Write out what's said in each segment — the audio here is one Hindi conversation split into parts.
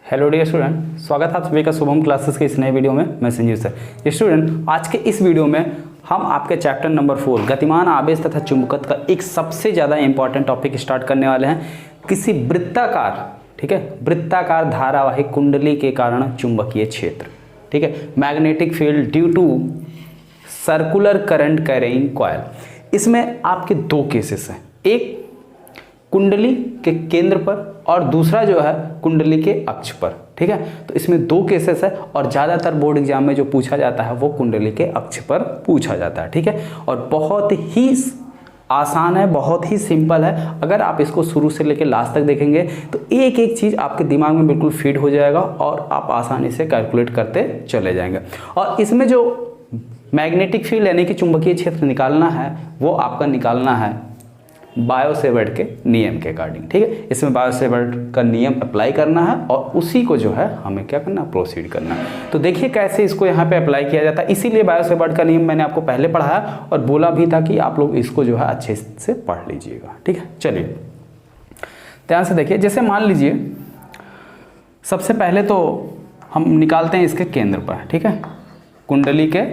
हेलो डियर स्टूडेंट, स्वागत है आप सभी का शुभम क्लासेस के इस नए वीडियो में। मैं संजीव सर। स्टूडेंट, आज के इस वीडियो में हम आपके चैप्टर नंबर 4 गतिमान आवेश तथा चुंबकत्व का एक सबसे ज़्यादा इंपॉर्टेंट टॉपिक स्टार्ट करने वाले हैं। किसी वृत्ताकार, ठीक है, वृत्ताकार धारावाहिक कुंडली के कारण चुंबकीय क्षेत्र, ठीक है, magnetic field due to circular current carrying coil. इसमें आपके दो केसेस हैं, एक कुंडली के केंद्र पर और दूसरा जो है कुंडली के अक्ष पर, ठीक है। तो इसमें दो केसेस है और ज़्यादातर बोर्ड एग्जाम में जो पूछा जाता है वो कुंडली के अक्ष पर पूछा जाता है, ठीक है। और बहुत ही आसान है, बहुत ही सिंपल है। अगर आप इसको शुरू से लेकर लास्ट तक देखेंगे तो एक एक चीज़ आपके दिमाग में बिल्कुल फिट हो जाएगा और आप आसानी से कैलकुलेट करते चले जाएंगे। और इसमें जो मैग्नेटिक फील्ड यानी कि चुंबकीय क्षेत्र निकालना है वो आपका निकालना है बायो-सेवर्ट के नियम के अकॉर्डिंग, ठीक है। इसमें बायो-सेवर्ट का नियम अप्लाई करना है और उसी को जो है हमें क्या करना है, प्रोसीड करना है। तो देखिए कैसे इसको यहाँ पे अप्लाई किया जाता है। इसीलिए बायो-सेवर्ट का नियम मैंने आपको पहले पढ़ाया और बोला भी था कि आप लोग इसको जो है अच्छे से पढ़ लीजिएगा, ठीक है। चलिए ध्यान से देखिए। जैसे मान लीजिए सबसे पहले तो हम निकालते हैं इसके केंद्र पर, ठीक है, कुंडली के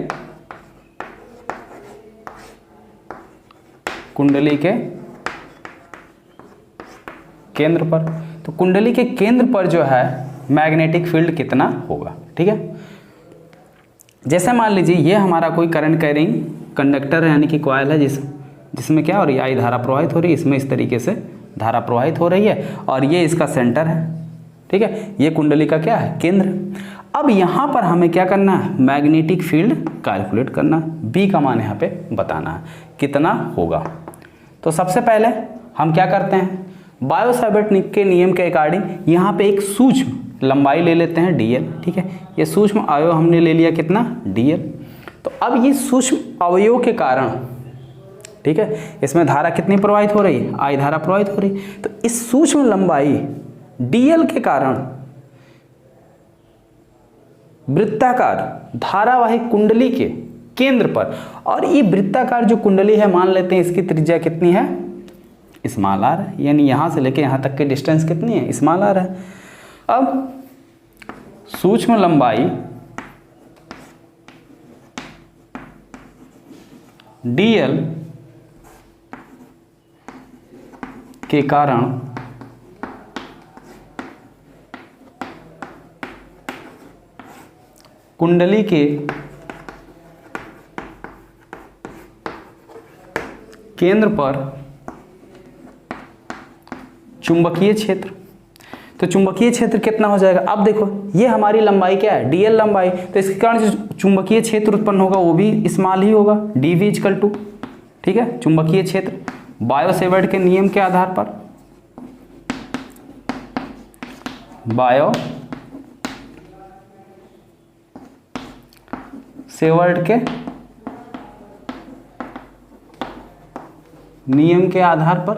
केंद्र पर। तो कुंडली के केंद्र पर जो है मैग्नेटिक फील्ड कितना होगा, ठीक है। जैसे मान लीजिए ये हमारा कोई करंट कैरिंग कंडक्टर है यानी कि कॉइल है जिसमें क्या हो रही है, आई धारा प्रवाहित हो रही है। इसमें इस तरीके से धारा प्रवाहित हो रही है और ये इसका सेंटर है, ठीक है। ये कुंडली का क्या है, केंद्र। अब यहाँ पर हमें क्या करना है, मैग्नेटिक फील्ड कैलकुलेट करना है। बी का मान यहाँ पे बताना है कितना होगा। तो सबसे पहले हम क्या करते हैं, बायो-सेवर्ट के नियम के अकॉर्डिंग यहाँ पे एक सूक्ष्म लंबाई ले लेते हैं dl, ठीक है। ये सूक्ष्म अवयव हमने ले लिया कितना, dl। तो अब ये सूक्ष्म अवयव के कारण, ठीक है, इसमें धारा कितनी प्रवाहित हो रही है, I धारा प्रवाहित हो रही है। तो इस सूक्ष्म लंबाई dl के कारण वृत्ताकार धारावाहिक कुंडली के केंद्र पर, और ये वृत्ताकार जो कुंडली है मान लेते हैं इसकी त्रिज्या कितनी है, स्मॉल आर, यानी यहाँ से लेके यहाँ तक की डिस्टेंस कितनी है, स्मॉल आर है। अब सूक्ष्म लंबाई dl के कारण कुंडली के केंद्र पर चुंबकीय क्षेत्र। तो चुंबकीय क्षेत्र कितना हो जाएगा, अब देखो ये हमारी लंबाई क्या है, dl लंबाई। तो इसके कारण जो चुंबकीय क्षेत्र उत्पन्न होगा वो भी स्मॉल ही होगा, dv इक्वल टू, ठीक है, चुंबकीय क्षेत्र बायो-सेवर्ट के नियम के आधार पर, बायो-सेवर्ट के नियम के आधार पर।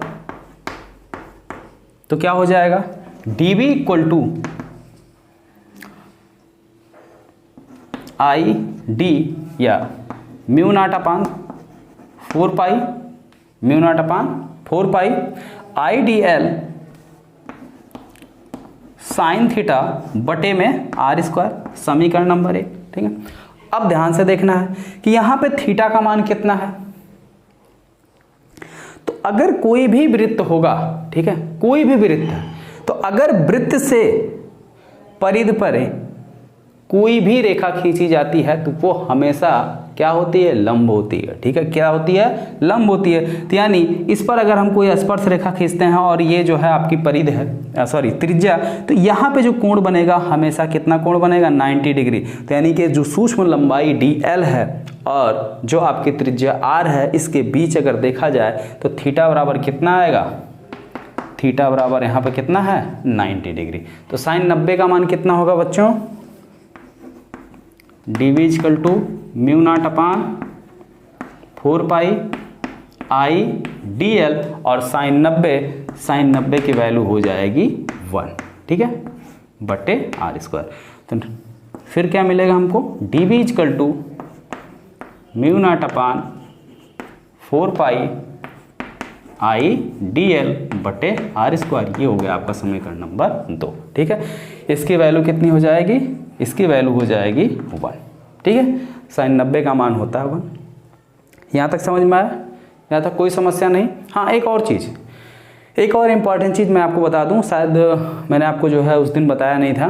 तो क्या हो जाएगा, dv equal to I D या mu naught upon 4 pi I D L sine theta बटे में आर स्क्वायर, समीकरण नंबर 1, ठीक है। अब ध्यान से देखना है कि यहाँ पे थीटा का मान कितना है। तो अगर कोई भी वृत्त होगा, ठीक है, कोई भी वृत्त है, तो अगर वृत्त से परिधि पर कोई भी रेखा खींची जाती है तो वो हमेशा क्या होती है, लंब होती है, ठीक है। क्या होती है, लंब होती है। तो यानी इस पर अगर हम कोई स्पर्श रेखा खींचते हैं और ये जो है आपकी परिधि है, सॉरी त्रिज्या, तो यहाँ पे जो कोण बनेगा हमेशा कितना कोण बनेगा, 90 डिग्री। तो यानी कि जो सूक्ष्म लंबाई dl है और जो आपकी त्रिज्या r है, इसके बीच अगर देखा जाए तो थीटा बराबर कितना आएगा, थीटा बराबर यहाँ पे कितना है, 90 डिग्री। तो साइन 90 का मान कितना होगा बच्चों, dv equal to mu naught upon 4 pi I dl और साइन 90 की वैल्यू हो जाएगी 1, ठीक है, बटे आर स्क्वायर। तो फिर क्या मिलेगा हमको, dv equal to mu naught upon 4 pi I D L बटे आर स्क्वायर। ये हो गया आपका समीकरण नंबर 2, ठीक है। इसकी वैल्यू कितनी हो जाएगी, इसकी वैल्यू हो जाएगी 1। ठीक है, sin 90 का मान होता है 1। यहाँ तक समझ में आया, यहाँ तक कोई समस्या नहीं। हाँ, एक और चीज़, एक और इम्पॉर्टेंट चीज़ मैं आपको बता दूँ, शायद मैंने आपको जो है उस दिन बताया नहीं था।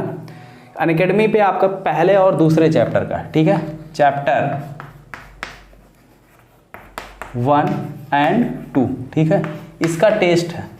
अनअकैडमी पे आपका पहले और दूसरे चैप्टर का, ठीक है, चैप्टर 1 एंड 2, ठीक है, इसका टेस्ट है।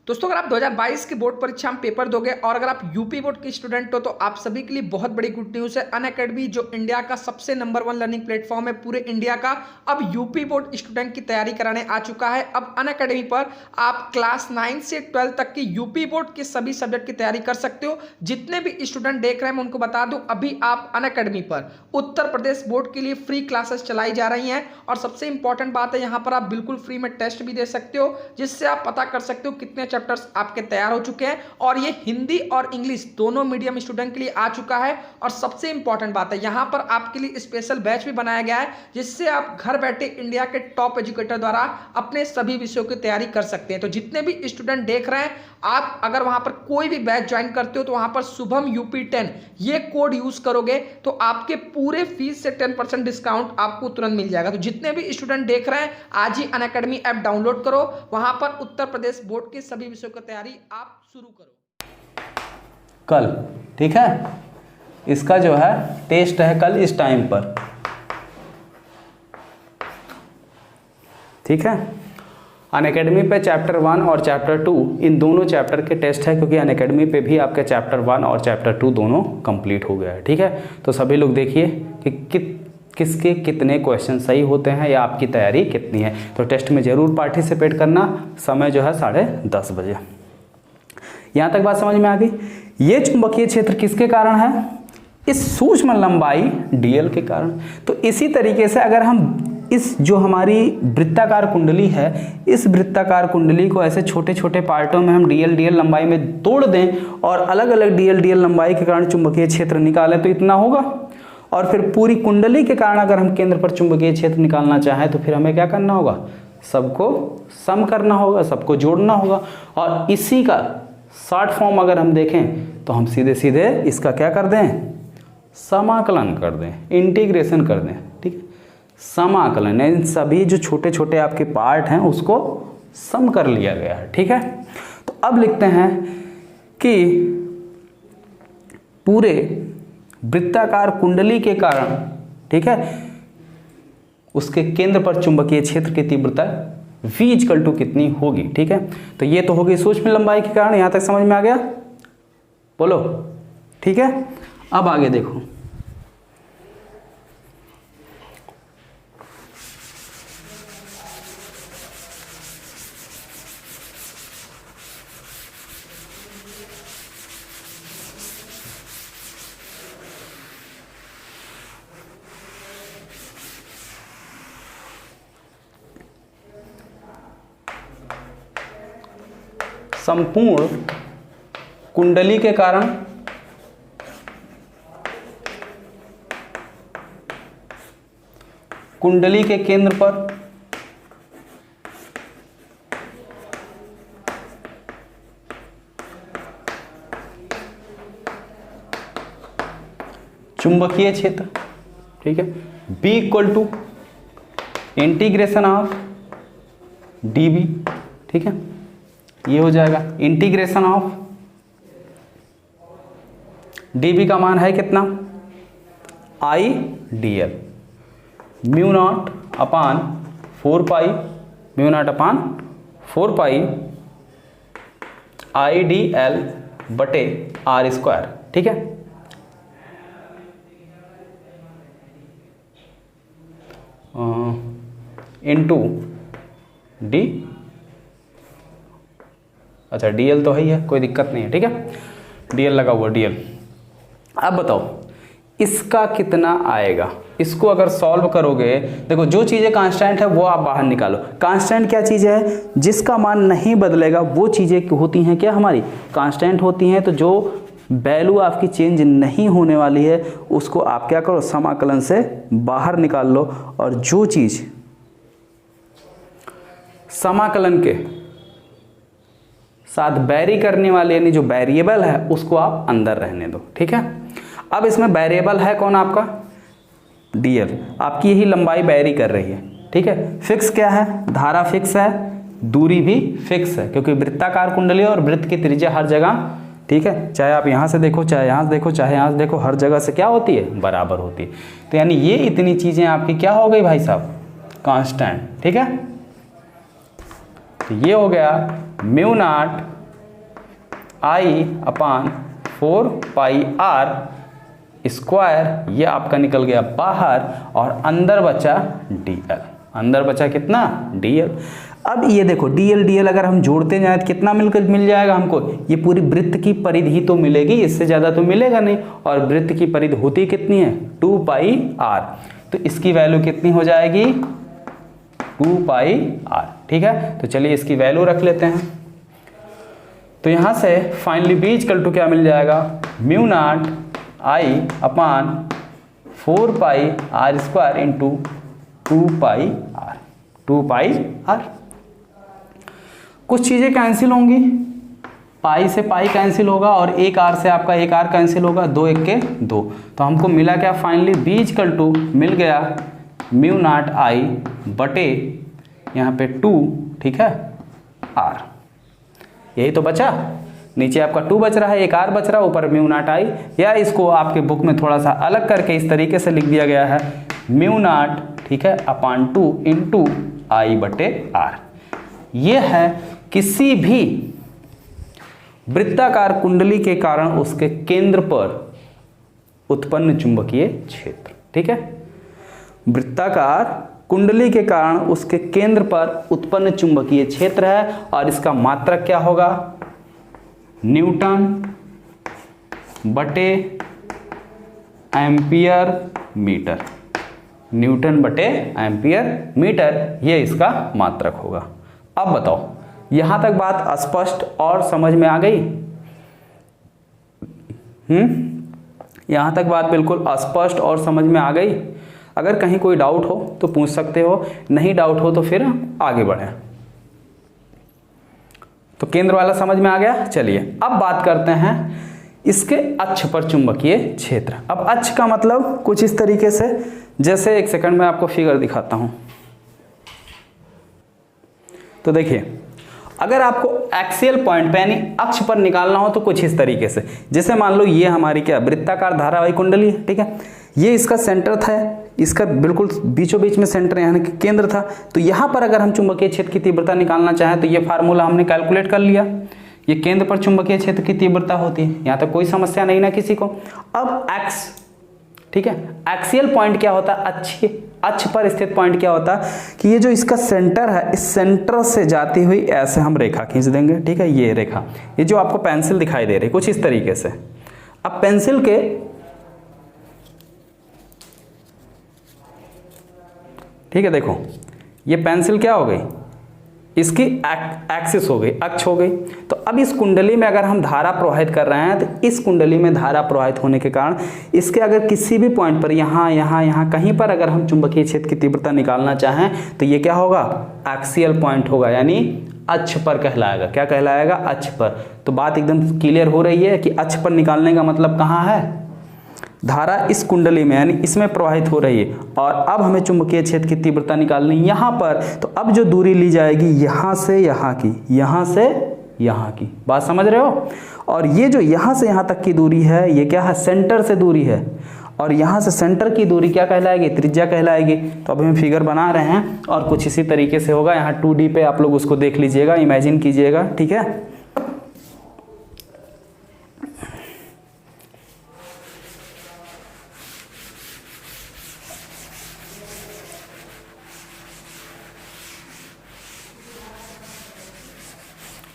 दोस्तों, अगर आप 2022 की बोर्ड परीक्षा में पेपर दोगे और अगर आप यूपी बोर्ड के स्टूडेंट हो तो आप सभी के लिए बहुत बड़ी गुड न्यूज़ है। अनअकैडमी जो इंडिया का सबसे नंबर 1 लर्निंग प्लेटफॉर्म है पूरे इंडिया का, अब यूपी बोर्ड स्टूडेंट की तैयारी कराने आ चुका है। अब अनअकैडमी पर आप क्लास 9 से 12 तक की यूपी बोर्ड के सभी सब्जेक्ट की तैयारी कर सकते हो। जितने भी स्टूडेंट देख रहे हैं मैं उनको बता दूं, अभी आप अनअकैडमी पर उत्तर प्रदेश बोर्ड के लिए फ्री क्लासेस चलाई जा रही हैं। और सबसे इंपॉर्टेंट बात है, यहाँ पर आप बिल्कुल फ्री में टेस्ट भी दे सकते हो, जिससे आप पता कर सकते हो कितने चैप्टर्स आपके तैयार हो चुके हैं। और ये हिंदी और इंग्लिश दोनों मीडियम स्टूडेंट के लिए आ चुका है। और सबसे इंपॉर्टेंट बात है, यहाँ पर आपके लिए स्पेशल बैच भी बनाया गया है, जिससे आप घर बैठे इंडिया के टॉप एजुकेटर द्वारा अपने सभी विषयों की तैयारी कर सकते हैं। तो जितने भी स्टूडेंट देख रहे हैं, आप अगर वहां पर कोई भी बैच ज्वाइन करते हो तो वहां पर शुभम UP10 ये कोड यूज करोगे तो आपके पूरे फीस से 10% डिस्काउंट आपको तुरंत मिल जाएगा। तो जितने भी स्टूडेंट देख रहे हैं, आज ही अनअकैडमी ऐप डाउनलोड करो, वहां पर उत्तर प्रदेश बोर्ड के सभी विषयों की तैयारी आप शुरू करो कल। ठीक है, इसका जो है टेस्ट है कल इस टाइम पर। ठीक है, अनअकैडमी पे चैप्टर 1 और चैप्टर 2 इन दोनों चैप्टर के टेस्ट है, क्योंकि अनअकैडमी पे भी आपके चैप्टर 1 और चैप्टर 2 दोनों कंप्लीट हो गया है। ठीक है, तो सभी लोग देखिए कि किसके कितने क्वेश्चन सही होते हैं या आपकी तैयारी कितनी है। तो टेस्ट में ज़रूर पार्टिसिपेट करना। समय जो है 10:30 बजे। यहाँ तक बात समझ में आ गई। ये चुंबकीय क्षेत्र किसके कारण है? इस सूक्ष्म लंबाई dl के कारण। तो इसी तरीके से अगर हम इस जो हमारी वृत्ताकार कुंडली है, इस वृत्ताकार कुंडली को ऐसे छोटे छोटे पार्टों में हम dl लंबाई में तोड़ दें और अलग अलग dl लंबाई के कारण चुंबकीय क्षेत्र निकालें तो इतना होगा। और फिर पूरी कुंडली के कारण अगर हम केंद्र पर चुंबकीय क्षेत्र निकालना चाहें तो फिर हमें क्या करना होगा? सबको सम करना होगा, सबको जोड़ना होगा। और इसी का शॉर्ट फॉर्म अगर हम देखें तो हम सीधे सीधे इसका क्या कर दें? समाकलन कर दें, इंटीग्रेशन कर दें। ठीक है, समाकलन, इन सभी जो छोटे छोटे आपके पार्ट हैं उसको सम कर लिया गया है। ठीक है, तो अब लिखते हैं कि पूरे वृत्ताकार कुंडली के कारण, ठीक है, उसके केंद्र पर चुंबकीय क्षेत्र की तीव्रता V = कितनी होगी। ठीक है, तो ये तो होगी सूक्ष्म लंबाई के कारण। यहां तक समझ में आ गया? बोलो। ठीक है, अब आगे देखो। संपूर्ण कुंडली के कारण कुंडली के केंद्र पर चुंबकीय क्षेत्र, ठीक है, B = इंटीग्रेशन ऑफ dB। ठीक है, ये हो जाएगा इंटीग्रेशन ऑफ dB का मान है कितना? I/dl μ0/4π IDL/r²। ठीक है, इंटू d। अच्छा, dl तो है ही है, कोई दिक्कत नहीं है। ठीक है, dl लगा हुआ dl। अब बताओ इसका कितना आएगा? इसको अगर सॉल्व करोगे, देखो जो चीज़ें कांस्टेंट है वो आप बाहर निकालो। कांस्टेंट क्या चीज़ है? जिसका मान नहीं बदलेगा वो चीज़ें होती हैं क्या हमारी? कांस्टेंट होती हैं। तो जो वैल्यू आपकी चेंज नहीं होने वाली है उसको आप क्या करो? समाकलन से बाहर निकाल लो। और जो चीज़ समाकलन के साथ बैरी करने वाले यानी जो वेरिएबल है उसको आप अंदर रहने दो, ठीक है। अब इसमें वेरिएबल है कौन आपका, डीएल, आपकी यही लंबाई बैरी कर रही है, ठीक है। फिक्स क्या है, धारा फिक्स है, दूरी भी फिक्स है, क्योंकि वृत्ताकार कुंडली और वृत्त की त्रिज्या हर जगह, ठीक है, चाहे आप यहाँ से देखो, चाहे यहाँ से देखो, चाहे यहाँ से देखो, हर जगह से क्या होती है, बराबर होती है। तो यानी ये इतनी चीजें आपकी क्या हो गई भाई साहब, कांस्टेंट, ठीक है। तो ये हो गया mu naught I upon 4 pi R square, ये आपका निकल गया बाहर और अंदर बचा डीएल, अंदर बचा कितना, डीएल। अब ये देखो डीएल डीएल अगर हम जोड़ते जाए तो कितना मिल जाएगा हमको, ये पूरी वृत्त की परिधि ही तो मिलेगी, इससे ज्यादा तो मिलेगा नहीं, और वृत्त की परिधि होती कितनी है, 2 पाई आर, तो इसकी वैल्यू कितनी हो जाएगी, 2 पाई आर, ठीक है। तो चलिए इसकी वैल्यू रख लेते हैं। तो यहां से फाइनली बी इक्वल टू क्या मिल जाएगा, mu naught I upon 4 pi R square into 2 pi R, 2 pi R. कुछ चीजें कैंसिल होंगी, पाई से पाई कैंसिल होगा और एक आर से आपका एक आर कैंसिल होगा, 2 1 के 2, तो हमको मिला क्या फाइनली बी इक्वल टू मिल गया म्यू नॉट आई बटे यहाँ पे 2, ठीक है, आर, यही तो बचा, नीचे आपका 2 बच रहा है, एक आर बच रहा है, ऊपर म्यू नॉट आई, या इसको आपके बुक में थोड़ा सा अलग करके इस तरीके से लिख दिया गया है म्यू नॉट, ठीक है, अपान 2 इंटू आई बटे आर। ये है किसी भी वृत्ताकार कुंडली के कारण उसके केंद्र पर उत्पन्न चुंबकीय क्षेत्र, ठीक है। वृत्ताकार कुंडली के कारण उसके केंद्र पर उत्पन्न चुंबकीय क्षेत्र है और इसका मात्रक क्या होगा, न्यूटन बटे एम्पियर मीटर, न्यूटन बटे एम्पियर मीटर, ये इसका मात्रक होगा। अब बताओ यहां तक बात स्पष्ट और समझ में आ गई, यहां तक बात बिल्कुल स्पष्ट और समझ में आ गई। अगर कहीं कोई डाउट हो तो पूछ सकते हो, नहीं डाउट हो तो फिर आगे बढ़े। तो केंद्र वाला समझ में आ गया। चलिए अब बात करते हैं इसके अक्ष पर चुंबकीय क्षेत्र। अब अक्ष का मतलब कुछ इस तरीके से, जैसे एक सेकंड में आपको फिगर दिखाता हूं। तो देखिए अगर आपको एक्सियल पॉइंट पे यानी अक्ष पर निकालना हो तो कुछ इस तरीके से, जैसे मान लो ये हमारी क्या वृत्ताकार धारावाही कुंडली है, ठीक है, ये इसका सेंटर था, इसका बिल्कुल बीचों बीच में सेंटर यानी कि केंद्र था। तो यहाँ पर अगर हम चुंबकीय क्षेत्र की तीव्रता निकालना चाहें तो ये फार्मूला हमने कैलकुलेट कर लिया, ये केंद्र पर चुंबकीय क्षेत्र की तीव्रता होती है, यहाँ तक कोई समस्या नहीं ना किसी को। अब एक्स, ठीक है, एक्सियल पॉइंट क्या होता है, अक्ष पर स्थित पॉइंट क्या होता है कि ये जो इसका सेंटर है, इस सेंटर से जाती हुई ऐसे हम रेखा खींच देंगे, ठीक है, ये रेखा, ये जो आपको पेंसिल दिखाई दे रही है कुछ इस तरीके से। अब पेंसिल के ठीक है, देखो ये पेंसिल क्या हो गई, इसकी एक्सिस हो गई, अक्ष हो गई। तो अब इस कुंडली में अगर हम धारा प्रवाहित कर रहे हैं तो इस कुंडली में धारा प्रवाहित होने के कारण इसके अगर किसी भी पॉइंट पर यहाँ कहीं पर अगर हम चुंबकीय क्षेत्र की तीव्रता निकालना चाहें तो ये क्या होगा, एक्सियल पॉइंट होगा, यानी अक्ष पर कहलाएगा। क्या कहलाएगा, अक्ष पर। तो बात एकदम क्लियर हो रही है कि अक्ष पर निकालने का मतलब कहाँ है, धारा इस कुंडली में यानी इसमें प्रवाहित हो रही है और अब हमें चुंबकीय क्षेत्र की तीव्रता निकालनी यहाँ पर। तो अब जो दूरी ली जाएगी यहाँ से यहाँ की, यहाँ से यहाँ की, बात समझ रहे हो। और ये जो यहाँ से यहाँ तक की दूरी है ये क्या है, सेंटर से दूरी है, और यहाँ से सेंटर की दूरी क्या कहलाएगी, त्रिज्या कहलाएगी। तो अब हम फिगर बना रहे हैं और कुछ इसी तरीके से होगा। यहाँ 2D पे आप लोग उसको देख लीजिएगा, इमेजिन कीजिएगा, ठीक है।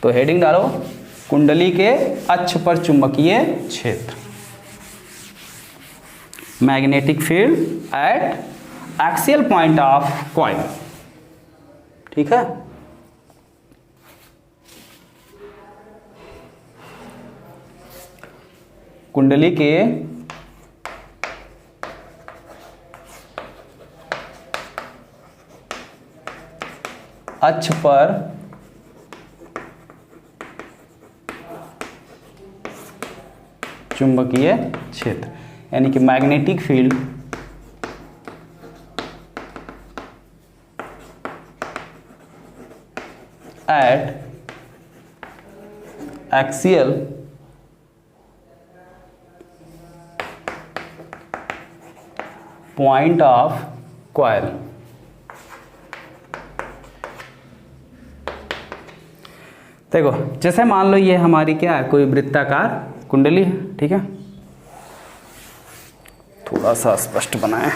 तो हेडिंग डालो, कुंडली के अक्ष पर चुंबकीय क्षेत्र, magnetic field at axial point of coil, ठीक है। कुंडली के अक्ष पर चुंबकीय क्षेत्र, यानी कि magnetic field at axial point of coil. देखो जैसे मान लो ये हमारी क्या है, कोई वृत्ताकार कुंडली है, ठीक है, थोड़ा सा स्पष्ट बनाएं।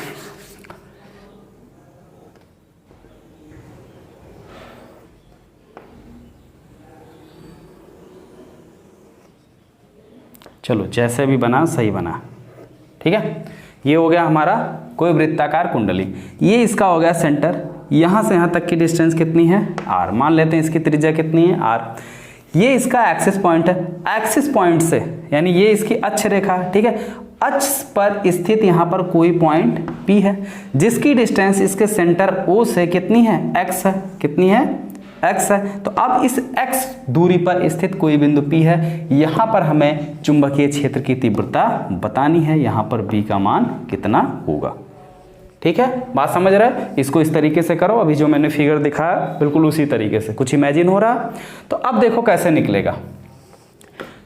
चलो जैसे भी बना सही बना, ठीक है। ये हो गया हमारा कोई वृत्ताकार कुंडली, ये इसका हो गया सेंटर, यहाँ से यहाँ तक की डिस्टेंस कितनी है r, मान लेते हैं इसकी त्रिज्या कितनी है r। ये इसका एक्सिस पॉइंट है, एक्सिस पॉइंट से यानी ये इसकी अक्ष रेखा है, ठीक है। अक्ष पर स्थित यहाँ पर कोई पॉइंट P है जिसकी डिस्टेंस इसके सेंटर O से कितनी है, x है, कितनी है, x है। तो अब इस x दूरी पर स्थित कोई बिंदु P है, यहाँ पर हमें चुंबकीय क्षेत्र की तीव्रता बतानी है, यहाँ पर B का मान कितना होगा, ठीक है। बात समझ रहे हैं? इसको इस तरीके से करो, अभी जो मैंने फिगर दिखाया बिल्कुल उसी तरीके से, कुछ इमेजिन हो रहा। तो अब देखो कैसे निकलेगा,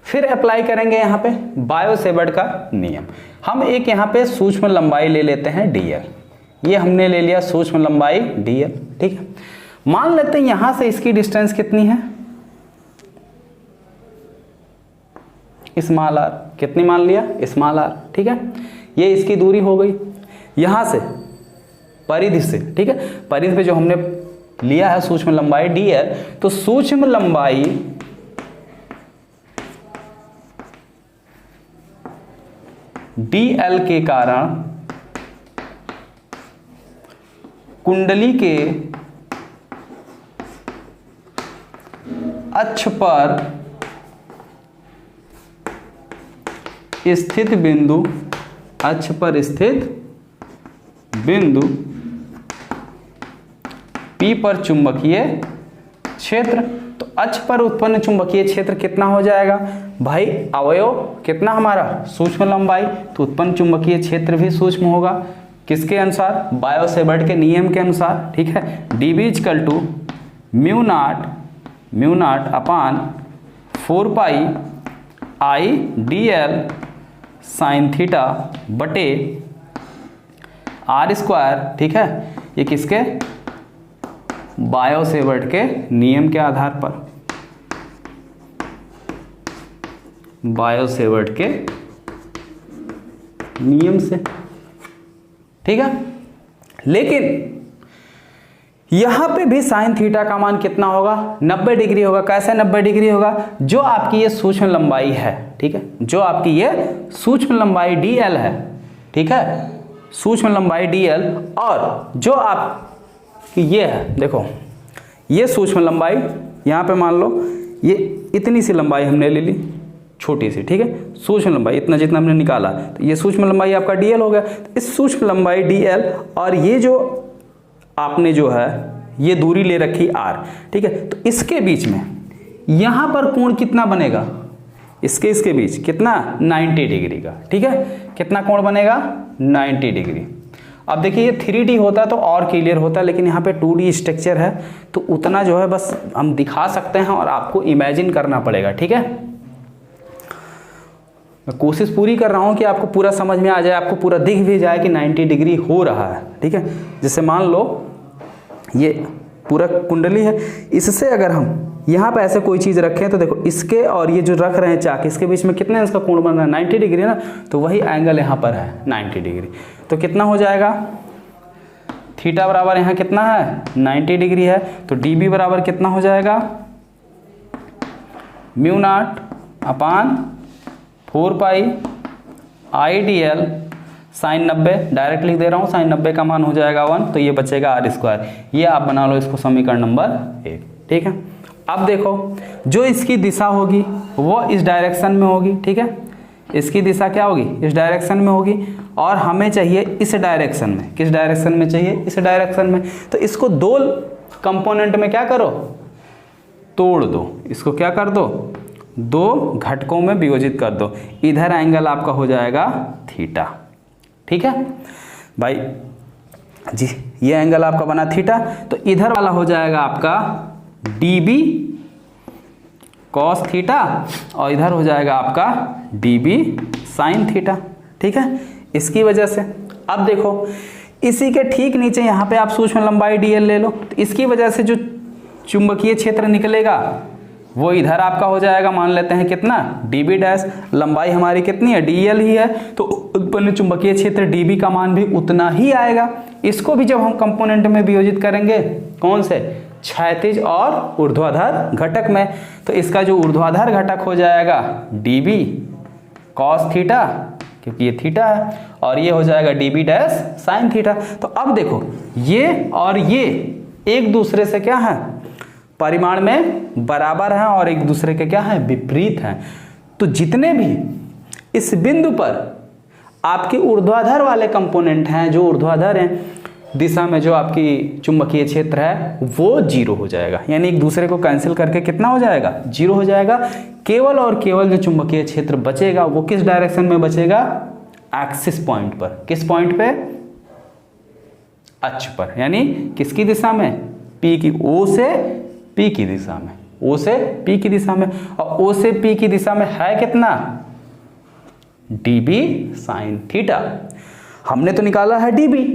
फिर अप्लाई करेंगे यहाँ पे बायो सेवर्ट का नियम। हम एक यहाँ पे सूक्ष्म लंबाई ले लेते हैं dl, ये हमने ले लिया सूक्ष्म लंबाई dl, ठीक है। मान लेते हैं यहां से इसकी डिस्टेंस कितनी है, स्मॉल r, कितनी मान लिया, स्मॉल r, ठीक है। ये इसकी दूरी हो गई यहां से परिधि से, ठीक है। परिधि पे जो हमने लिया है सूक्ष्म लंबाई dl, तो सूक्ष्म लंबाई dl के कारण कुंडली के अक्ष पर स्थित बिंदु, अक्ष पर स्थित बिंदु P पर चुंबकीय क्षेत्र। तो अक्ष पर उत्पन्न चुंबकीय क्षेत्र कितना हो जाएगा भाई, अवयव कितना हमारा सूक्ष्म लंबाई, तो उत्पन्न चुंबकीय क्षेत्र भी सूक्ष्म होगा, किसके अनुसार, बायो सेवर्ट के नियम के अनुसार, ठीक है। dB equal to mu naught upon 4 pi I dl sine theta बटे r², ठीक है। ये किसके, बायो सेवर्ट के नियम के आधार पर, बायो सेवर्ट के नियम से, ठीक है। लेकिन यहां पे भी साइन थीटा का मान कितना होगा, 90 डिग्री होगा। कैसे 90 डिग्री होगा, जो आपकी ये सूक्ष्म लंबाई है, ठीक है, जो आपकी ये सूक्ष्म लंबाई dl है, ठीक है, सूक्ष्म लंबाई dl, और जो आपकी ये है, देखो ये सूक्ष्म लंबाई, यहाँ पे मान लो ये इतनी सी लंबाई हमने ले ली, छोटी सी, ठीक है, सूक्ष्म लंबाई इतना जितना हमने निकाला, तो ये सूक्ष्म लंबाई आपका dl हो गया। तो इस सूक्ष्म लंबाई dl और ये जो आपने जो है ये दूरी ले रखी r, ठीक है, तो इसके बीच में यहाँ पर कोण कितना बनेगा, इसके बीच कितना, 90 डिग्री का, ठीक है। कितना कोण बनेगा, 90 डिग्री। अब देखिए ये 3D होता तो और क्लियर होता, लेकिन यहाँ पे 2D स्ट्रक्चर है, तो उतना जो है बस हम दिखा सकते हैं और आपको इमेजिन करना पड़ेगा, ठीक है। मैं कोशिश पूरी कर रहा हूँ कि आपको पूरा समझ में आ जाए, आपको पूरा दिख भी जाए कि 90 डिग्री हो रहा है, ठीक है। जैसे मान लो ये पूरा कुंडली है, इससे अगर हम यहाँ पे ऐसे कोई चीज़ रखें तो देखो इसके और ये जो रख रहे हैं चाक, इसके बीच में कितने इसका कोण बन रहा है, 90 डिग्री ना, तो वही एंगल यहाँ पर है 90 डिग्री। तो कितना हो जाएगा, थीटा बराबर यहाँ कितना है, 90 डिग्री है, तो dB बराबर कितना हो जाएगा, mu naught upon 4 pi I dl sign 90, direct लिख दे रहा हूँ, साइन 90 का मान हो जाएगा 1, तो ये बचेगा r²। ये आप बना लो इसको समीकरण नंबर 1, ठीक है। अब देखो जो इसकी दिशा होगी वो इस डायरेक्शन में होगी, ठीक है, इसकी दिशा क्या होगी, इस डायरेक्शन में होगी, और हमें चाहिए इस डायरेक्शन में, किस डायरेक्शन में चाहिए, इस डायरेक्शन में। तो इसको दो कंपोनेंट में क्या करो, तोड़ दो, इसको क्या कर दो, दो घटकों में वियोजित कर दो, इधर एंगल आपका हो जाएगा थीटा। ठीक है भाई जी, ये एंगल आपका बना थीटा, तो इधर वाला हो जाएगा आपका dB कॉस थीटा और इधर हो जाएगा आपका dB साइन थीटा। ठीक है, इसकी वजह से अब देखो इसी के ठीक नीचे यहाँ पे आप सूक्ष्म लंबाई dl ले लो, तो इसकी वजह से जो चुंबकीय क्षेत्र निकलेगा वो इधर आपका हो जाएगा, मान लेते हैं कितना dB डैश, लंबाई हमारी कितनी है dl ही है, तो उत्पन्न चुंबकीय क्षेत्र dB का मान भी उतना ही आएगा। इसको भी जब हम कंपोनेंट में वियोजित करेंगे, कौन से, क्षैतिज और ऊर्ध्वाधर घटक में, तो इसका जो ऊर्ध्वाधर घटक हो जाएगा dB cos थीटा, क्योंकि ये थीटा है, और ये हो जाएगा dB डैश साइन थीटा। तो अब देखो ये और ये एक दूसरे से क्या है, परिमाण में बराबर हैं और एक दूसरे के क्या है, विपरीत हैं। तो जितने भी इस बिंदु पर आपके ऊर्ध्वाधर वाले कंपोनेंट हैं, जो ऊर्ध्वाधर हैं दिशा में जो आपकी चुंबकीय क्षेत्र है वो जीरो हो जाएगा, यानी एक दूसरे को कैंसिल करके कितना हो जाएगा, जीरो हो जाएगा। केवल और केवल जो चुंबकीय क्षेत्र बचेगा वो किस डायरेक्शन में बचेगा, एक्सिस पॉइंट पर। किस पॉइंट पे, अक्ष पर, यानी किसकी दिशा में, P की, O से P की दिशा में, O से P की दिशा में, और O से P की दिशा में है कितना, dB साइन थीटा। हमने तो निकाला है dB,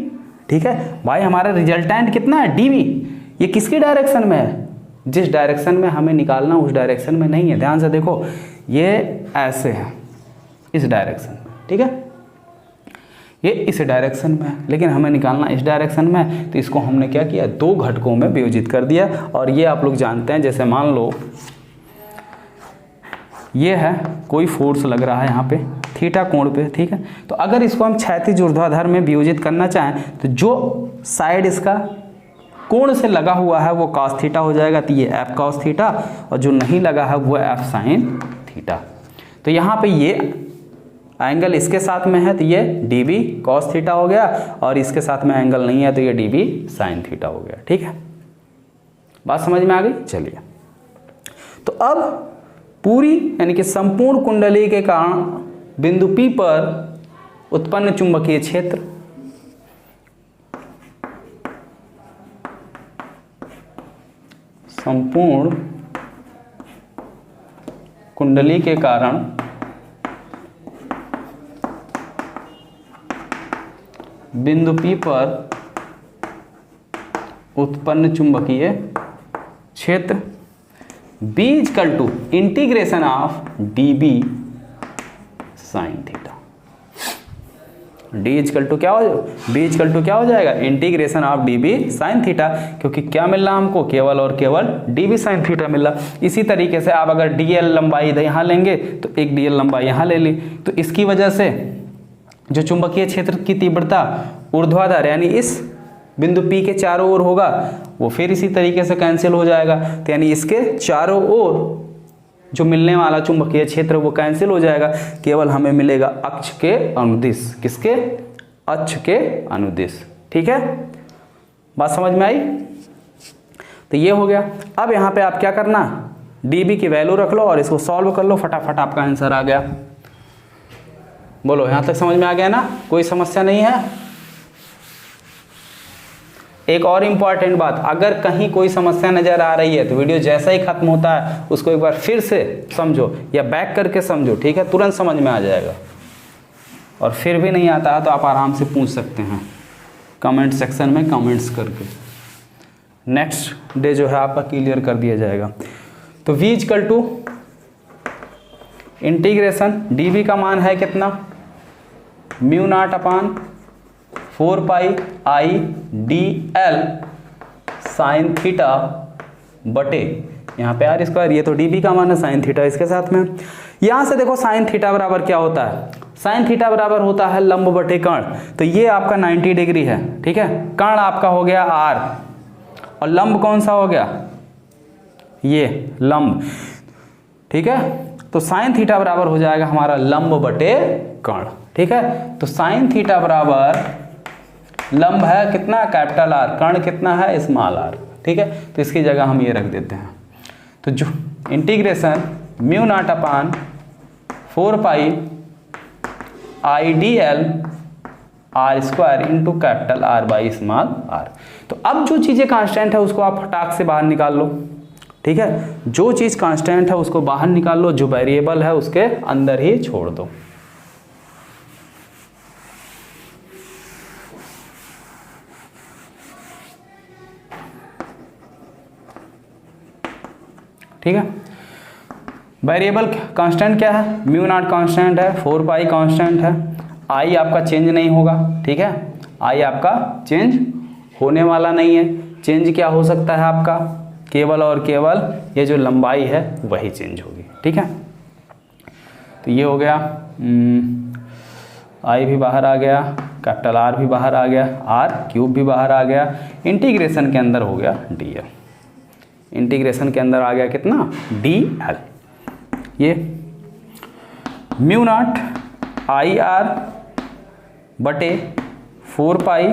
ठीक है भाई, हमारा रिजल्टेंट कितना है, dB। ये किसकी डायरेक्शन में है, जिस डायरेक्शन में हमें निकालना उस डायरेक्शन में नहीं है। ध्यान से देखो, ये ऐसे है इस डायरेक्शन में, ठीक है, ये इस डायरेक्शन में है, लेकिन हमें निकालना इस डायरेक्शन में है, तो इसको हमने क्या किया, दो घटकों में वियोजित कर दिया। और ये आप लोग जानते हैं, जैसे मान लो ये है, कोई फोर्स लग रहा है यहाँ पे थीटा कोण पे, ठीक है, तो अगर इसको हम क्षैतिज ऊर्ध्वाधर में वियोजित करना चाहें तो जो साइड इसका कोण से लगा हुआ है वो cos थीटा हो जाएगा, तो ये f cos थीटा, और जो नहीं लगा है वो f sin थीटा। तो यहाँ पे ये एंगल इसके साथ में है तो ये dB cos थीटा हो गया, और इसके साथ में एंगल नहीं है तो ये dB sin थीटा हो गया। ठीक है, बात समझ में आ गई। चलिए, तो अब पूरी यानी कि संपूर्ण कुंडली के कारण बिंदु P पर उत्पन्न चुंबकीय क्षेत्र संपूर्ण कुंडली के कारण बिंदु P पर उत्पन्न चुंबकीय क्षेत्र B equal to integration of dB sine theta. D equal to क्या हो, B इक्वल टू क्या हो जाएगा, integration of dB sine theta, क्योंकि क्या मिल रहा हमको, केवल और केवल dB साइन थीटा मिल रहा। इसी तरीके से आप अगर dl लंबाई यहाँ लेंगे तो एक dl लंबाई यहाँ ले ली, तो इसकी वजह से जो चुंबकीय क्षेत्र की तीव्रता ऊर्ध्वाधर यानी इस बिंदु P के चारों ओर होगा वो फिर इसी तरीके से कैंसिल हो जाएगा, तो यानी इसके चारों ओर जो मिलने वाला चुंबकीय क्षेत्र वो कैंसिल हो जाएगा, केवल हमें मिलेगा अक्ष के अनुदिश। किसके, अक्ष के अनुदिश। ठीक है, बात समझ में आई। तो ये हो गया। अब यहाँ पे आप क्या करना, dB की वैल्यू रख लो और इसको सॉल्व कर लो, फटाफट आपका आंसर आ गया। बोलो, यहाँ तक समझ में आ गया ना, कोई समस्या नहीं है। एक और इम्पॉर्टेंट बात, अगर कहीं कोई समस्या नज़र आ रही है तो वीडियो जैसा ही खत्म होता है उसको एक बार फिर से समझो या बैक करके समझो, ठीक है, तुरंत समझ में आ जाएगा। और फिर भी नहीं आता है तो आप आराम से पूछ सकते हैं कमेंट सेक्शन में कमेंट्स करके, नेक्स्ट डे जो है आपका क्लियर कर दिया जाएगा। तो V equal to integration dB का मान है कितना, mu naught upon 4 pi I dl sine theta बटे यहाँ पे आर स्क्वायर, ये तो dB का मान है, साइन थीटा इसके साथ में। यहाँ से देखो साइन थीटा बराबर क्या होता है, साइन थीटा बराबर होता है लंब बटे कर्ण। तो ये आपका 90 डिग्री है, ठीक है, कर्ण आपका हो गया r और लंब कौन सा हो गया, ये लंब, ठीक है। तो साइन थीटा बराबर हो जाएगा हमारा लंब बटे कर्ण, ठीक है। तो साइन थीटा बराबर लंब है कितना, कैपिटल R, कर्ण कितना है, स्मॉल r, ठीक है। तो इसकी जगह हम ये रख देते हैं। तो जो integration mu naught upon 4 pi IDL R square into capital R by small r। तो अब जो चीज़ें कांस्टेंट है उसको आप फटाक से बाहर निकाल लो, ठीक है। जो चीज़ कांस्टेंट है उसको बाहर निकाल लो, जो वेरिएबल है उसके अंदर ही छोड़ दो। ठीक है, वेरिएबल कांस्टेंट क्या है, म्यू नॉट कांस्टेंट है, 4 पाई कांस्टेंट है, आई आपका चेंज नहीं होगा, ठीक है। आई आपका चेंज होने वाला नहीं है। चेंज क्या हो सकता है आपका, केवल और केवल ये जो लंबाई है वही चेंज होगी, ठीक है। तो ये हो गया, आई भी बाहर आ गया, कैपिटल आर भी बाहर आ गया, आर क्यूब भी बाहर आ गया, इंटीग्रेशन के अंदर हो गया DL, इंटीग्रेशन के अंदर आ गया कितना DL। ये म्यू नॉट IR बटे 4 पाई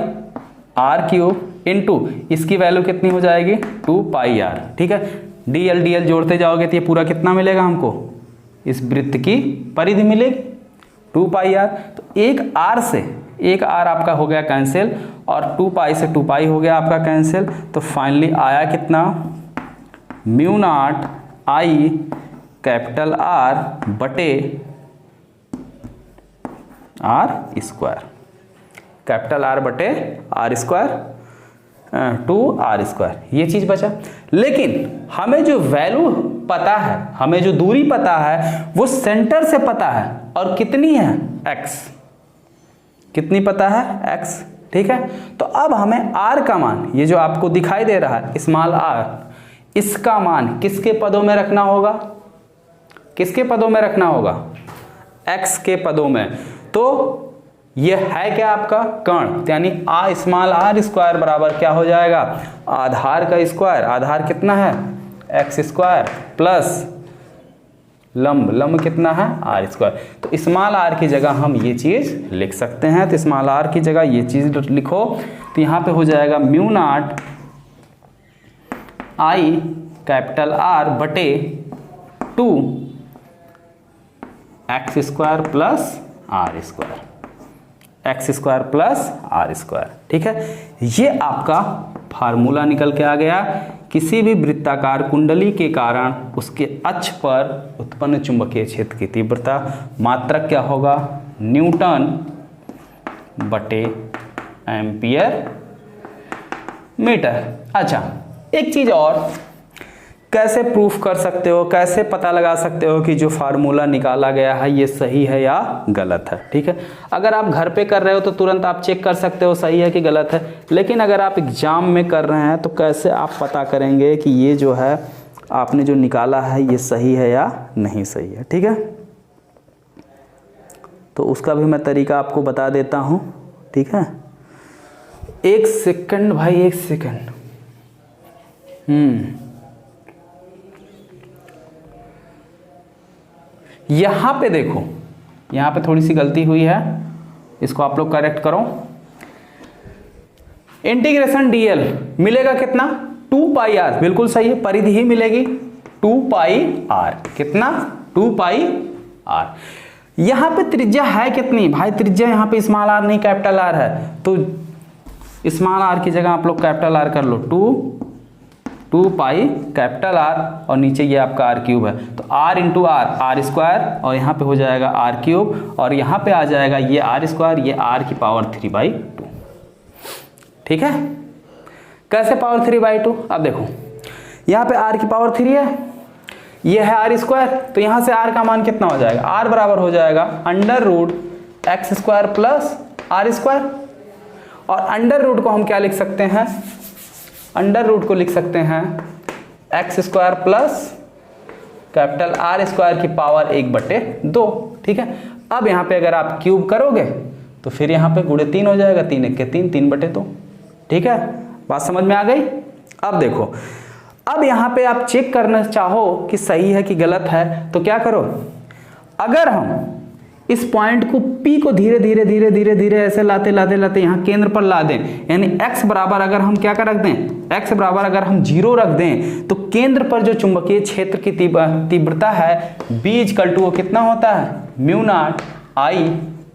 R क्यूब इंटू इसकी वैल्यू कितनी हो जाएगी 2 पाई R, ठीक है। DL DL जोड़ते जाओगे तो ये पूरा कितना मिलेगा हमको, इस वृत्त की परिधि मिलेगी 2 पाई R। तो एक R आपका हो गया कैंसिल और 2 पाई से 2 पाई हो गया आपका कैंसिल। तो फाइनली आया कितना, mu naught I capital R बटे R स्क्वायर, कैपिटल R बटे R स्क्वायर 2R स्क्वायर, ये चीज़ बचा। लेकिन हमें जो वैल्यू पता है, हमें जो दूरी पता है वो सेंटर से पता है, और कितनी है x, कितनी पता है x, ठीक है। तो अब हमें R का मान, ये जो आपको दिखाई दे रहा है स्मॉल r, इसका मान किसके पदों में रखना होगा, किसके पदों में रखना होगा, x के पदों में। तो ये है क्या आपका कर्ण, यानी आ स्मॉल r स्क्वायर बराबर क्या हो जाएगा, आधार का स्क्वायर, आधार कितना है x स्क्वायर प्लस लंब कितना है r स्क्वायर। तो स्मॉल r की जगह हम ये चीज़ लिख सकते हैं, तो स्मॉल r की जगह ये चीज़ लिखो, तो यहाँ पे हो जाएगा mu naught I capital R बटे 2 x square plus R square, x square plus R square, ठीक है। ये आपका फार्मूला निकल के आ गया। किसी भी वृत्ताकार कुंडली के कारण उसके अक्ष पर उत्पन्न चुंबकीय क्षेत्र की तीव्रता मात्रक क्या होगा, न्यूटन बटे एम्पियर मीटर। अच्छा, एक चीज़ और, कैसे प्रूफ कर सकते हो, कैसे पता लगा सकते हो कि जो फार्मूला निकाला गया है ये सही है या गलत है, ठीक है। अगर आप घर पे कर रहे हो तो तुरंत आप चेक कर सकते हो सही है कि गलत है, लेकिन अगर आप एग्जाम में कर रहे हैं तो कैसे आप पता करेंगे कि ये जो है आपने जो निकाला है ये सही है या नहीं सही है, ठीक है। तो उसका भी मैं तरीका आपको बता देता हूँ, ठीक है। एक सेकंड भाई, एक सेकंड। यहां पे देखो, यहां पे थोड़ी सी गलती हुई है, इसको आप लोग करेक्ट करो। इंटीग्रेशन DL मिलेगा कितना 2 पाई R, बिल्कुल सही है, परिधि ही मिलेगी 2 पाई R, कितना 2 पाई R। यहां पे त्रिज्या है कितनी भाई, त्रिज्या यहां पे स्मॉल r नहीं कैपिटल R है, तो स्मॉल r की जगह आप लोग कैपिटल R कर लो, 2 पाई कैपिटल R और नीचे ये आपका R क्यूब है, तो R इंटू R स्क्वायर, और यहाँ पे हो जाएगा R क्यूब, और यहाँ पे आ जाएगा ये R स्क्वायर, ये R की पावर 3/2, ठीक है। कैसे पावर 3/2, अब देखो यहाँ पे R की पावर 3 है, ये है R स्क्वायर, तो यहाँ से R का मान कितना हो जाएगा, R बराबर हो जाएगा √x square plus R square, और अंडर रूट को हम क्या लिख सकते हैं, अंडर रूट को लिख सकते हैं x square plus capital R square की पावर 1/2, ठीक है। अब यहाँ पे अगर आप क्यूब करोगे तो फिर यहाँ पे गुणे 3 हो जाएगा, 3 1 के 3, 3/2, ठीक है। बात समझ में आ गई। अब देखो, अब यहाँ पे आप चेक करना चाहो कि सही है कि गलत है, तो क्या करो, अगर हम इस पॉइंट को P को धीरे धीरे धीरे धीरे धीरे ऐसे लाते लाते लाते यहाँ केंद्र पर ला दें, यानी x बराबर अगर हम क्या कर रख दें, x बराबर अगर हम 0 रख दें तो केंद्र पर जो चुंबकीय क्षेत्र की तीव्रता है B इक्वल टू वो कितना होता है, म्यू नॉट I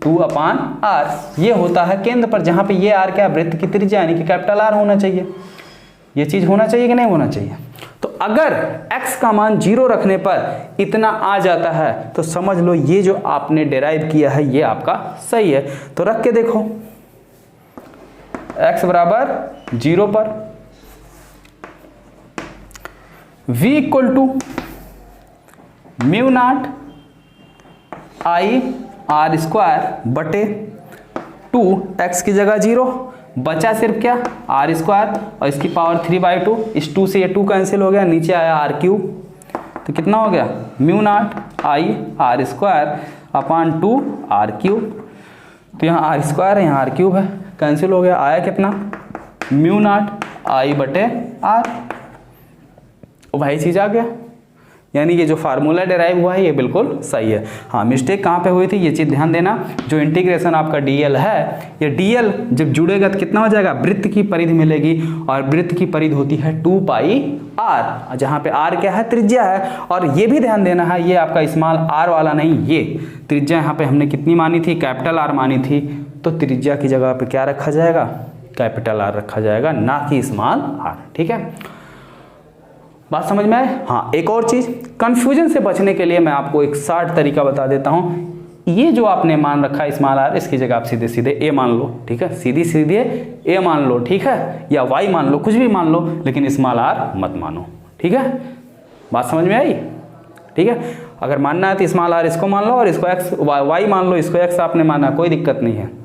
2/r। ये होता है केंद्र पर, जहाँ पे ये r क्या है, वृत्त की त्रिज्या यानी कि कैपिटल R होना चाहिए। ये चीज होना चाहिए कि नहीं होना चाहिए। तो अगर x का मान 0 रखने पर इतना आ जाता है तो समझ लो ये जो आपने डिराइव किया है ये आपका सही है। तो रख के देखो, x बराबर 0 पर v equal to mu naught I r square बटे 2, x की जगह 0, बचा सिर्फ क्या, r स्क्वायर और इसकी पावर 3/2। इस 2 से ये 2 कैंसिल हो गया, नीचे आया r क्यूब, तो कितना हो गया, mu naught I r square upon 2 r cube. तो यहाँ r स्क्वायर है, यहाँ r क्यूब है, कैंसिल हो गया, आया कितना, म्यू नॉट I बटे r। वही चीज आ गया, यानी ये जो फार्मूला डिराइव हुआ है ये बिल्कुल सही है। हाँ, मिस्टेक कहाँ पे हुई थी ये चीज़ ध्यान देना। जो इंटीग्रेशन आपका dl है, ये dl जब जुड़ेगा तो कितना हो जाएगा, वृत्त की परिधि मिलेगी, और वृत्त की परिधि होती है 2πr, जहाँ पे r क्या है, त्रिज्या है। और ये भी ध्यान देना है, ये आपका स्मॉल r वाला नहीं, ये त्रिज्या यहाँ पे हमने कितनी मानी थी, कैपिटल R मानी थी, तो त्रिज्या की जगह पे क्या रखा जाएगा, कैपिटल R रखा जाएगा, ना कि स्मॉल r। ठीक है, बात समझ में आए। हाँ, एक और चीज, कंफ्यूजन से बचने के लिए मैं आपको एक शॉर्ट तरीका बता देता हूँ। ये जो आपने मान रखा है स्मॉल r, इसकी जगह आप सीधे सीधे a मान लो। ठीक है, सीधी सीधे a मान लो, ठीक है, या y मान लो, कुछ भी मान लो, लेकिन स्मॉल r मत मानो। ठीक है, बात समझ में आई। ठीक है, अगर मानना है तो स्मॉल r इसको मान लो और इसको x y मान लो, इसको x आपने माना, कोई दिक्कत नहीं है।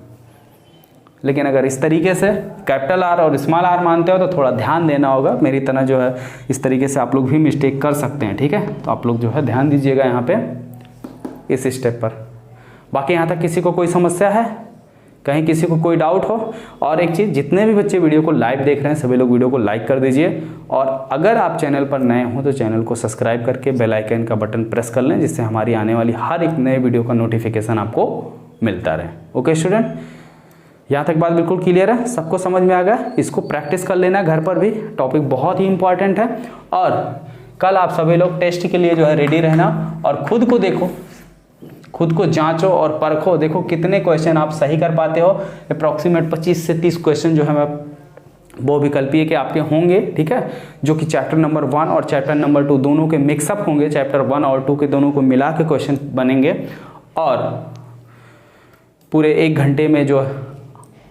लेकिन अगर इस तरीके से कैपिटल R और स्मॉल r मानते हो तो थोड़ा ध्यान देना होगा, मेरी तरह जो है इस तरीके से आप लोग भी मिस्टेक कर सकते हैं। ठीक है, तो आप लोग जो है ध्यान दीजिएगा यहाँ पे इस स्टेप पर। बाकी यहाँ तक किसी को कोई समस्या है, कहीं किसी को कोई डाउट हो? और एक चीज़, जितने भी बच्चे वीडियो को लाइव देख रहे हैं सभी लोग वीडियो को लाइक कर दीजिए, और अगर आप चैनल पर नए हो तो चैनल को सब्सक्राइब करके बेल आइकन का बटन प्रेस कर लें, जिससे हमारी आने वाली हर एक नए वीडियो का नोटिफिकेशन आपको मिलता रहे। ओके स्टूडेंट, यहाँ तक बात बिल्कुल क्लियर है, सबको समझ में आ गया। इसको प्रैक्टिस कर लेना घर पर भी, टॉपिक बहुत ही इंपॉर्टेंट है। और कल आप सभी लोग टेस्ट के लिए जो है रेडी रहना, और खुद को देखो, खुद को जांचो और परखो, देखो कितने क्वेश्चन आप सही कर पाते हो। अप्रॉक्सीमेट 25 से 30 क्वेश्चन जो है मैं बहुविकल्पीय के आपके होंगे। ठीक है, जो कि चैप्टर नंबर 1 और चैप्टर नंबर 2 दोनों के मिक्सअप होंगे, चैप्टर 1 और 2 के दोनों को मिला के क्वेश्चन बनेंगे, और पूरे 1 घंटे में जो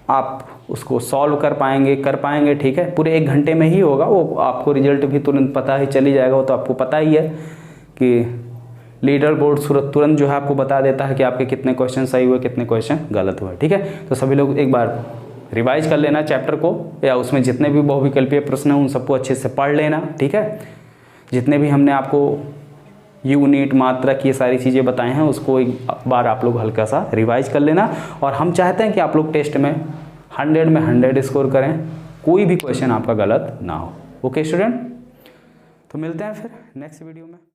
आप उसको सॉल्व कर पाएंगे। ठीक है, पूरे 1 घंटे में ही होगा वो, आपको रिजल्ट भी तुरंत पता ही चली जाएगा। वो तो आपको पता ही है कि लीडर बोर्ड तुरंत जो है आपको बता देता है कि आपके कितने क्वेश्चन सही हुए, कितने क्वेश्चन गलत हुए। ठीक है, तो सभी लोग एक बार रिवाइज कर लेना चैप्टर को, या उसमें जितने भी बहुविकल्पीय प्रश्न हैं उन सबको अच्छे से पढ़ लेना। ठीक है, जितने भी हमने आपको यूनिट, मात्रक, ये सारी चीज़ें बताए हैं उसको एक बार आप लोग हल्का सा रिवाइज कर लेना। और हम चाहते हैं कि आप लोग टेस्ट में 100 में 100 स्कोर करें, कोई भी क्वेश्चन आपका गलत ना हो। ओके स्टूडेंट, तो मिलते हैं फिर नेक्स्ट वीडियो में।